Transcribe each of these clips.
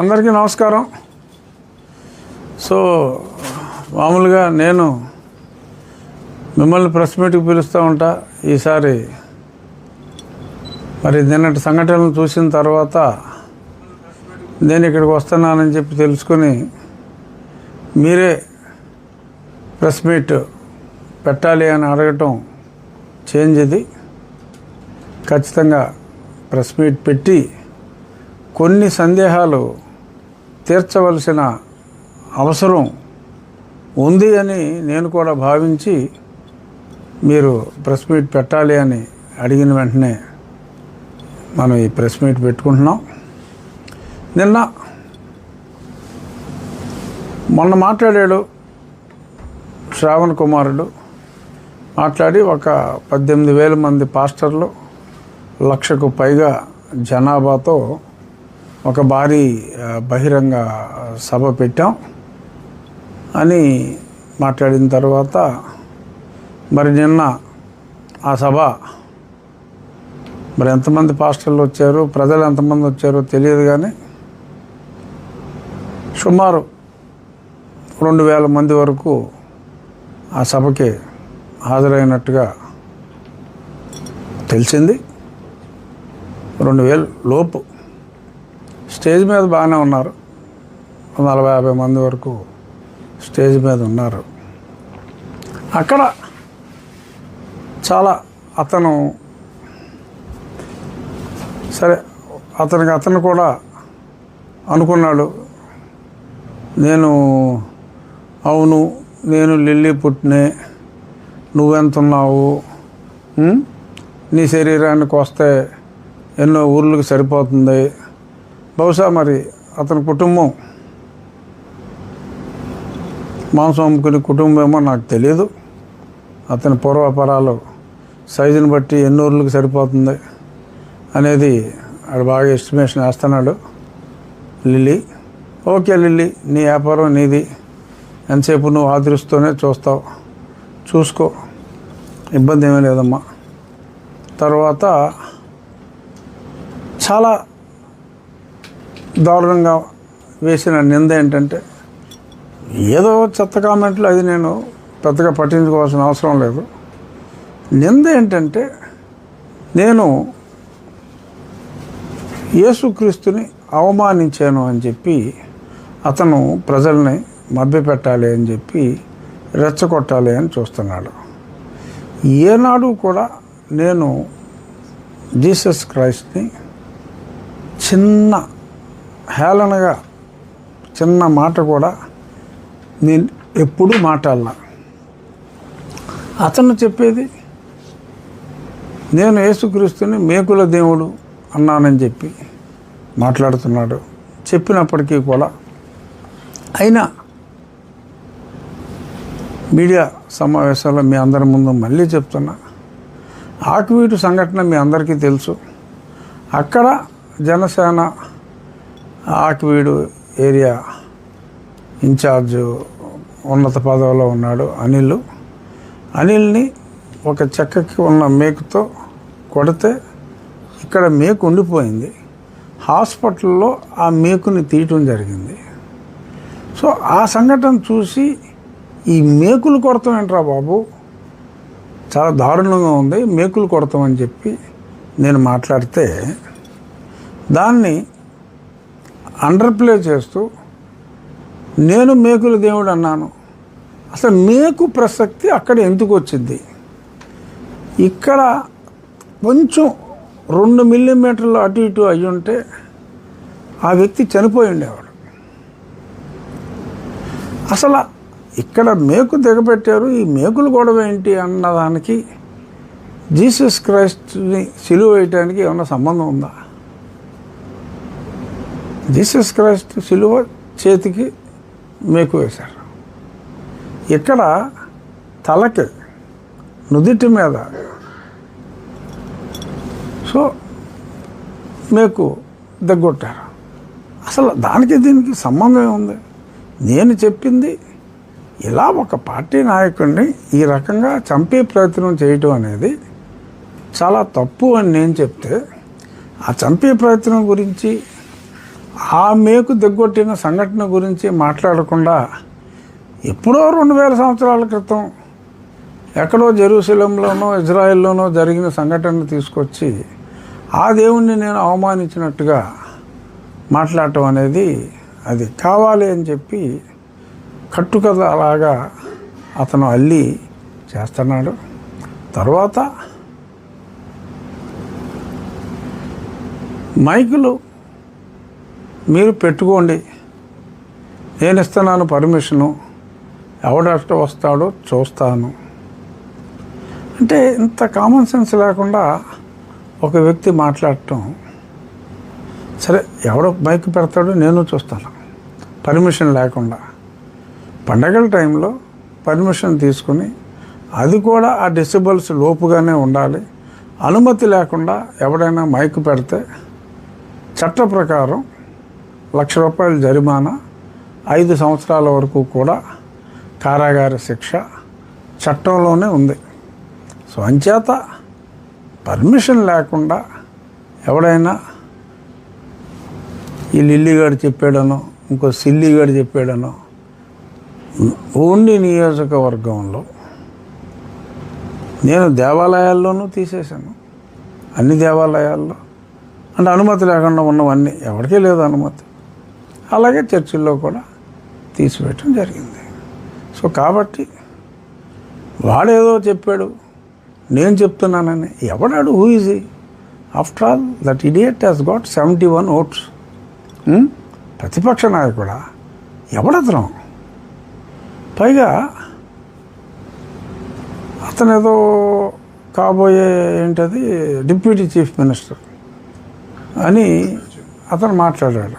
అందరికీ నమస్కారం. సో మామూలుగా నేను మిమ్మల్ని ప్రెస్ మీట్కి పిలుస్తూ ఉంటా. ఈసారి మరి నిన్నటి సంఘటనలు చూసిన తర్వాత నేను ఇక్కడికి వస్తున్నానని చెప్పి తెలుసుకుని మీరే ప్రెస్ మీట్ పెట్టాలి అని అడగటం చేంజ్. ఇది ఖచ్చితంగా ప్రెస్ మీట్ పెట్టి కొన్ని సందేహాలు తీర్చవలసిన అవసరం ఉంది అని నేను కూడా భావించి మీరు ప్రెస్ మీట్ పెట్టాలి అని అడిగిన వెంటనే మనం ఈ ప్రెస్ మీట్ పెట్టుకుంటున్నాం. మొన్న మాట్లాడాడు శ్రావణ్ కుమారుడు. మాట్లాడి ఒక 18,000 మంది పాస్టర్లు 1,00,000కు పైగా జనాభాతో ఒక భారీ బహిరంగ సభ పెట్టాం అని మాట్లాడిన తర్వాత మరి నిన్న ఆ సభ మరి ఎంతమంది పాస్టర్లు వచ్చారు, ప్రజలు ఎంతమంది వచ్చారో తెలియదు, కానీ సుమారు 2,000 మంది వరకు ఆ సభకి హాజరైనట్టుగా తెలిసింది. 2,000 లోపు. స్టేజ్ మీద బాగానే ఉన్నారు, 40-50 మంది వరకు స్టేజ్ మీద ఉన్నారు. అక్కడ చాలా అతను సరే అతను కూడా అనుకున్నాడు, అవును నేను లిల్లీ పుట్టినే, నువ్వెంతున్నావు, నీ శరీరానికి వస్తే ఎన్నో ఊర్లకు సరిపోతుంది. బహుశా మరి అతని కుటుంబం మాంసం అమ్ముకునే కుటుంబమేమో నాకు తెలియదు. అతని పూర్వపరాలు సైజుని బట్టి ఎన్ని ఊర్లకు సరిపోతుంది అనేది ఆడు బాగా ఎస్టిమేషన్ వేస్తున్నాడు. లిల్లీ, ఓకే లిల్లీ, నీ వ్యాపారం నీది, ఎంతసేపు నువ్వు ఆదరిస్తూనే చూస్తావు, చూసుకో, ఇబ్బంది ఏమీ లేదమ్మా. తర్వాత చాలా దారుణంగా వేసిన నింద ఏంటంటే, ఏదో చెత్త కామెంట్లు, అది నేను పెద్దగా పట్టించుకోవాల్సిన అవసరం లేదు. నింద ఏంటంటే, నేను యేసుక్రీస్తుని అవమానించాను అని చెప్పి అతను ప్రజల్ని మభ్యపెట్టాలి అని చెప్పి రెచ్చగొట్టాలి అని చూస్తున్నాడు. ఏనాడు కూడా నేను జీసస్ క్రైస్ట్ని చిన్న హేళనగా చిన్న మాట కూడా నేను ఎప్పుడూ మాట్లాడలా. అతను చెప్పేది నేను యేసుక్రీస్తుని మేకుల దేవుడు అన్నానని చెప్పి మాట్లాడుతున్నాడు. చెప్పినప్పటికీ కూడా అయినా మీడియా సమావేశాల్లో మీ అందరి ముందు మళ్ళీ చెప్తున్నా, ఆక్వీడు సంఘటన మీ అందరికీ తెలుసు. అక్కడ జనసేన ఆక్వీడు ఏరియా ఇన్ఛార్జు ఉన్నత పదవిలో ఉన్నాడు అనిల్ని ఒక చెక్కకి ఉన్న మేకుతో కొడితే ఇక్కడ మేకు ఉండిపోయింది. హాస్పిటల్లో ఆ మేకుని తీయటం జరిగింది. సో ఆ సంఘటన చూసి ఈ మేకులు కొడతాం ఏంట్రా బాబు, చాలా దారుణంగా ఉంది, మేకులు కొడతామని చెప్పి నేను మాట్లాడితే దాన్ని అండర్ప్లే చేస్తూ నేను మేకుల దేవుడు అన్నాను. అసలు మేకు ప్రసక్తి అక్కడ ఎందుకు వచ్చింది? ఇక్కడ కొంచెం 2 మిల్లీమీటర్లు అటు ఇటు అయ్యి ఉంటే ఆ వ్యక్తి చనిపోయి ఉండేవాడు. అసలు ఇక్కడ మేకు దిగబెట్టారు, ఈ మేకులు గొడవ ఏంటి అన్నదానికి జీసస్ క్రైస్ట్ని సిలువ వేయటానికి ఏమన్నా సంబంధం ఉందా? జీసస్ క్రైస్ట్ సిలువ చేతికి మేకు వేశారు. ఇక్కడ తలకి నుదిటి మీద సో మేకు దగ్గొట్టారు. అసలు దానికి దీనికి సంబంధం ఏముంది? నేను చెప్పింది ఇలా ఒక పార్టీ నాయకుడిని ఈ రకంగా చంపే ప్రయత్నం చేయటం అనేది చాలా తప్పు అని నేను చెప్తే, ఆ చంపే ప్రయత్నం గురించి ఆ మేకు దిగ్గొట్టిన సంఘటన గురించి మాట్లాడకుండా ఎప్పుడో 2000 సంవత్సరాల క్రితం ఎక్కడో జెరూసలేంలోనో ఇజ్రాయెల్లోనో జరిగిన సంఘటనను తీసుకొచ్చి ఆ దేవుణ్ణి నేను అవమానించినట్టుగా మాట్లాడటం అనేది అది కావాలి అని చెప్పి కట్టుకథ అలాగా అతను అల్లి చేస్తున్నాడు. తర్వాత మైకులు మీరు పెట్టుకోండి, నేను ఇస్తున్నాను పర్మిషను, ఎవడెక్కడ వస్తాడో చూస్తాను అంటే ఇంత కామన్ సెన్స్ లేకుండా ఒక వ్యక్తి మాట్లాడటం. సరే, ఎవడో మైక్ పెడతాడో నేను చూస్తాను పర్మిషన్ లేకుండా. పండగల టైంలో పర్మిషన్ తీసుకుని అది కూడా ఆ డెసిబల్స్ లోపుగానే ఉండాలి. అనుమతి లేకుండా ఎవడైనా మైక్ పెడితే చట్ట ప్రకారం ₹1,00,000 జరిమానా, 5 సంవత్సరాల వరకు కూడా కారాగార శిక్ష చట్టంలోనే ఉంది. సో అంచేత పర్మిషన్ లేకుండా ఎవడైనా ఈ లిల్లీగాడు చెప్పాడనో ఇంకో సిల్లీగాడు చెప్పాడనో ఓన్లీ నియోజకవర్గంలో నేను దేవాలయాల్లోనూ తీసేశాను, అన్ని దేవాలయాల్లో అంటే అనుమతి లేకుండా ఉన్నవన్నీ, ఎవరికీ లేదు అనుమతి. అలాగే చర్చిల్లో కూడా తీసివేయటం జరిగింది. సో కాబట్టి వాడేదో చెప్పాడు నేను చెప్తున్నానని ఎవడాడు? Who is he? After all that idiot has got 71 votes. ప్రతిపక్ష నాయకుడా? ఎవడతను? పైగా అతను ఏదో కాబోయే ఏంటది డిప్యూటీ చీఫ్ మినిస్టర్ అని అతను మాట్లాడాడు.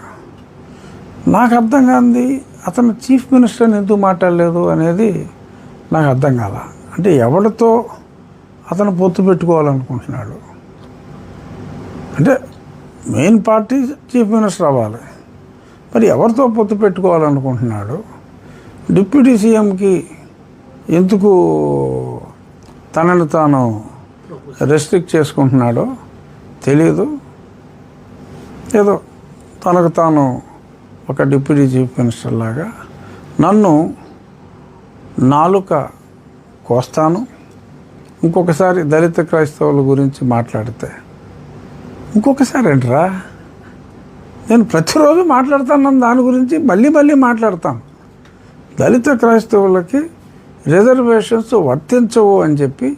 నాకు అర్థం కాంది అతను చీఫ్ మినిస్టర్ని ఎందుకు మాట్లాడలేదు అనేది నాకు అర్థం కాల. అంటే ఎవరితో అతను పొత్తు పెట్టుకోవాలనుకుంటున్నాడు? అంటే మెయిన్ పార్టీ చీఫ్ మినిస్టర్ అవ్వాలి, మరి ఎవరితో పొత్తు పెట్టుకోవాలనుకుంటున్నాడు? డిప్యూటీ సీఎంకి ఎందుకు తనను తాను రెస్ట్రిక్ట్ చేసుకుంటున్నాడో తెలీదు. ఏదో తనకు తాను ఒక డిప్యూటీ చీఫ్ మినిస్టర్ లాగా నన్ను నాలుక కోస్తాను, ఇంకొకసారి దళిత క్రైస్తవుల గురించి మాట్లాడితే ఇంకొకసారి ఏంట్రా, నేను ప్రతిరోజు మాట్లాడుతాను దాని గురించి, మళ్ళీ మళ్ళీ మాట్లాడతాను. దళిత క్రైస్తవులకి రిజర్వేషన్స్ వర్తించవు అని చెప్పి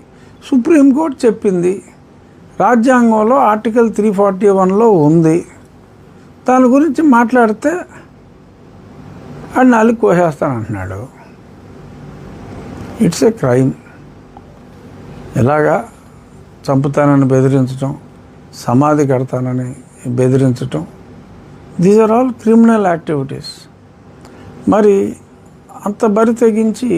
సుప్రీంకోర్టు చెప్పింది. రాజ్యాంగంలో ఆర్టికల్ 341లో ఉంది. దాని గురించి మాట్లాడితే అది నాలుగు కోసేస్తానంటున్నాడు. It's a crime. ఇలాగా చంపుతానని బెదిరించటం, సమాధి కడతానని బెదిరించటం, these are all criminal activities. మరి అంత బరి తెగించి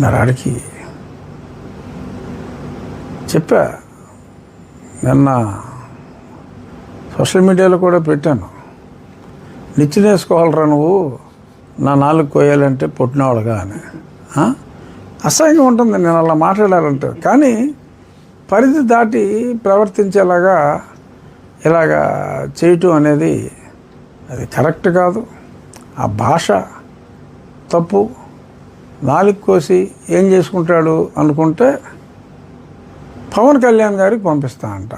నరాడికి చెప్పా, నిన్న సోషల్ మీడియాలో కూడా పెట్టాను, నిచ్చినేసుకోవాలరా నువ్వు నా నాలుగు కోయాలంటే పుట్టినవాడుగా అని. అసహ్యంగా ఉంటుంది నేను అలా మాట్లాడాలంటే. కానీ పరిధి దాటి ప్రవర్తించేలాగా ఇలాగా చేయటం అనేది అది కరెక్ట్ కాదు. ఆ భాష తప్పు. నాలుగు కోసి ఏం చేసుకుంటాడు అనుకుంటే పవన్ కళ్యాణ్ గారికి పంపిస్తా అంట.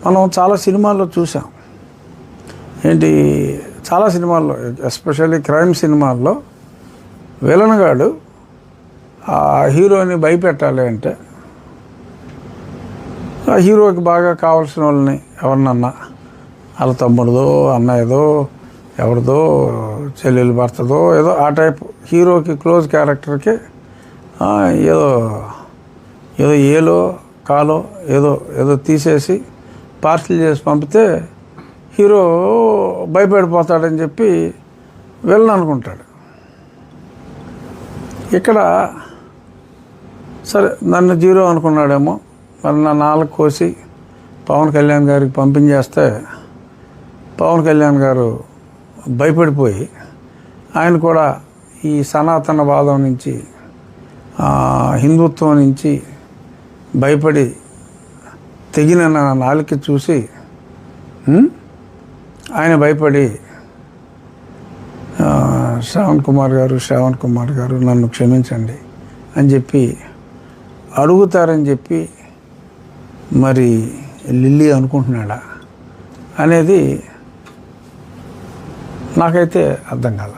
మనం చాలా సినిమాల్లో చూసాం. ఏంటి, చాలా సినిమాల్లో ఎస్పెషల్లీ క్రైమ్ సినిమాల్లో విలన్ గాడు ఆ హీరోని భయపెట్టాలి అంటే ఆ హీరోకి బాగా కావాల్సిన వాళ్ళని ఎవరినన్నా, వాళ్ళ తమ్ముడిదో అన్నయ్యదో ఎవరిదో చెల్లెలు భర్తదో ఏదో ఆ టైప్ హీరోకి క్లోజ్ క్యారెక్టర్కి ఏదో ఏదో ఏలో కాలో ఏదో ఏదో తీసేసి పార్సిల్ చేసి పంపితే హీరో భయపడిపోతాడని చెప్పి వెళ్ళను అనుకుంటాడు. ఇక్కడ సరే నన్ను జీరో అనుకున్నాడేమో, మరి నా నాలుగు కోసి పవన్ కళ్యాణ్ గారికి పంపించేస్తే పవన్ కళ్యాణ్ గారు భయపడిపోయి ఆయన కూడా ఈ సనాతనవాదం నుంచి హిందుత్వం నుంచి భయపడి తెగిన నా నాలుక చూసి ఆయన భయపడి శ్రావణ్ కుమార్ గారు నన్ను క్షమించండి అని చెప్పి అడుగుతారని చెప్పి మరి లిల్లీ అనుకుంటున్నాడా అనేది నాకైతే అర్థం కాల.